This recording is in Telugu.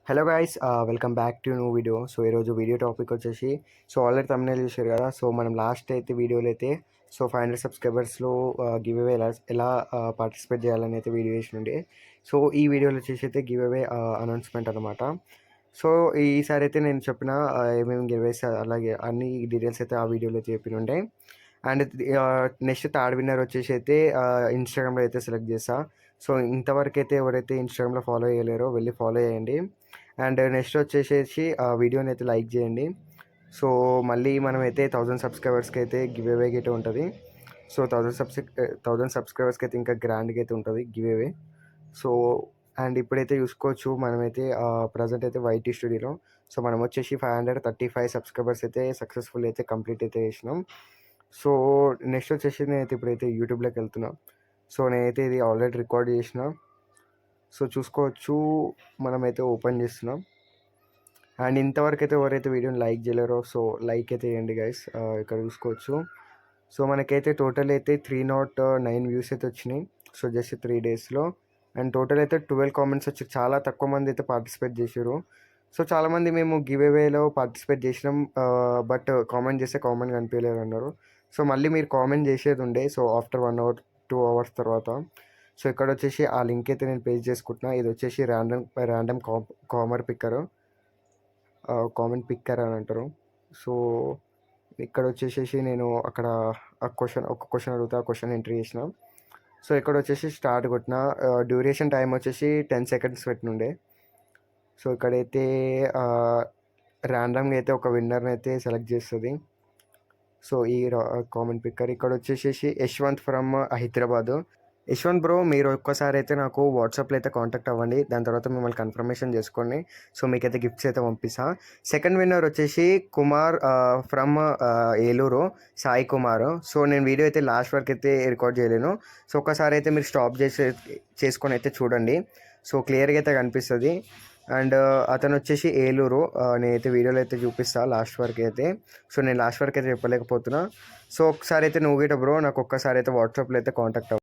Hello guys, welcome back to new video. So ఈరోజు వీడియో టాపిక్ వచ్చేసి ఆల్రెడీ thumbnail చూశారు కదా. సో మనం లాస్ట్ అయితే వీడియోలో అయితే 500 సబ్స్క్రైబర్స్లో గివ్ అవే ఎలా పార్టిసిపేట్ చేయాలని అయితే వీడియో చేసినుండే. సో ఈ వీడియోలో వచ్చేసి అయితే గివ్ అవే అనౌన్స్మెంట్ అనమాట. సో ఈసారి అయితే నేను చెప్పిన ఏమేమి గివ్ అవేస్ అలాగే అన్ని డీటెయిల్స్ అయితే ఆ వీడియోలో అయితే చెప్పినుండే. అండ్ నెక్స్ట్ థర్డ్ విన్నర్ వచ్చేసి అయితే ఇన్స్టాగ్రామ్లో అయితే సెలెక్ట్ చేస్తా. సో ఇంతవరకు అయితే ఎవరైతే ఇన్స్టాగ్రామ్లో ఫాలో చేయలేరో వెళ్ళి ఫాలో చేయండి. అండ్ నెక్స్ట్ వచ్చేసేసి ఆ వీడియోని అయితే లైక్ చేయండి. సో మళ్ళీ మనమైతే 1000 సబ్స్క్రైబర్స్కి అయితే గివ్ అవే అయితే ఉంటుంది. సో 1000 సబ్స్క్రైబర్స్కి అయితే ఇంకా గ్రాండ్గా అయితే ఉంటుంది గివ్ అవే. సో అండ్ ఇప్పుడైతే చూసుకోవచ్చు మనమైతే ప్రజెంట్ అయితే వైటీ స్టూడియోలో. సో మనం వచ్చేసి 535 సబ్స్క్రైబర్స్ అయితే సక్సెస్ఫుల్ అయితే కంప్లీట్ అయితే చేసినాం. సో నెక్స్ట్ వచ్చేసి నేనైతే ఇప్పుడైతే యూట్యూబ్లోకి వెళ్తున్నా. సో నేనైతే ఇది ఆల్రెడీ రికార్డ్ చేసిన. సో చూసుకోవచ్చు మనమైతే ఓపెన్ చేస్తున్నాం. అండ్ ఇంతవరకు అయితే ఎవరైతే వీడియోని లైక్ చేయలేరో సో లైక్ అయితే చేయండి గైస్. ఇక్కడ చూసుకోవచ్చు. సో మనకైతే టోటల్ అయితే 309 వ్యూస్ అయితే వచ్చినాయి. సో జస్ట్ 3 డేస్లో. అండ్ టోటల్ అయితే 12 కామెంట్స్ వచ్చి చాలా తక్కువ మంది అయితే పార్టిసిపేట్ చేసారు. సో చాలామంది మేము గివ్ అవేలో పార్టిసిపేట్ చేసినాం, బట్ కామెంట్ చేస్తే కామెంట్ కనిపించలేదు అన్నారు. సో మళ్ళీ మీరు కామెంట్ చేసేది ఉండే. సో ఆఫ్టర్ 1 అవర్ 2 అవర్స్ తర్వాత సో ఇక్కడ వచ్చేసి ఆ లింక్ అయితే నేను పేజ్ చేసుకుంటున్నా. ఇది వచ్చేసి ర్యాండమ్ కామెంట్ పిక్కర్ అని అంటారు. సో ఇక్కడ వచ్చేసేసి నేను అక్కడ ఒక క్వశ్చన్ అడుగుతా, ఆ క్వశ్చన్ ఎంట్రీ చేసిన. సో ఇక్కడ వచ్చేసి స్టార్ట్ కొట్టిన. డ్యూరేషన్ టైం వచ్చేసి 10 సెకండ్స్ పెట్టినుండే. సో ఇక్కడైతే ర్యాండమ్గా అయితే ఒక విన్నర్ని అయితే సెలెక్ట్ చేస్తుంది. సో ఈ కామెంట్ పిక్కర్ ఇక్కడ వచ్చేసేసి యశ్వంత్ ఫ్రమ్ హైదరాబాద్. యశ్వంత్ బ్రో, మీరు ఒక్కసారి అయితే నాకు వాట్సాప్లో అయితే కాంటాక్ట్ అవ్వండి. దాని తర్వాత మిమ్మల్ని కన్ఫర్మేషన్ చేసుకోండి. సో మీకైతే గిఫ్ట్స్ అయితే పంపిస్తా. సెకండ్ విన్నర్ వచ్చేసి కుమార్ ఫ్రమ్ ఏలూరు, సాయి కుమార్. సో నేను వీడియో అయితే లాస్ట్ వరకు అయితే రికార్డ్ చేయలేను. సో ఒక్కసారి అయితే మీరు స్టాప్ చేసుకొని అయితే చూడండి. సో క్లియర్గా అయితే కనిపిస్తుంది. అండ్ అతను వచ్చేసి ఏలూరు. నేనైతే వీడియోలో అయితే చూపిస్తాను లాస్ట్ వరకు అయితే. సో నేను లాస్ట్ వరకు అయితే చెప్పలేకపోతున్నా. సో ఒకసారి అయితే నువ్వు గిట్ట బ్రో నాకు ఒక్కసారి అయితే వాట్సాప్లో అయితే కాంటాక్ట్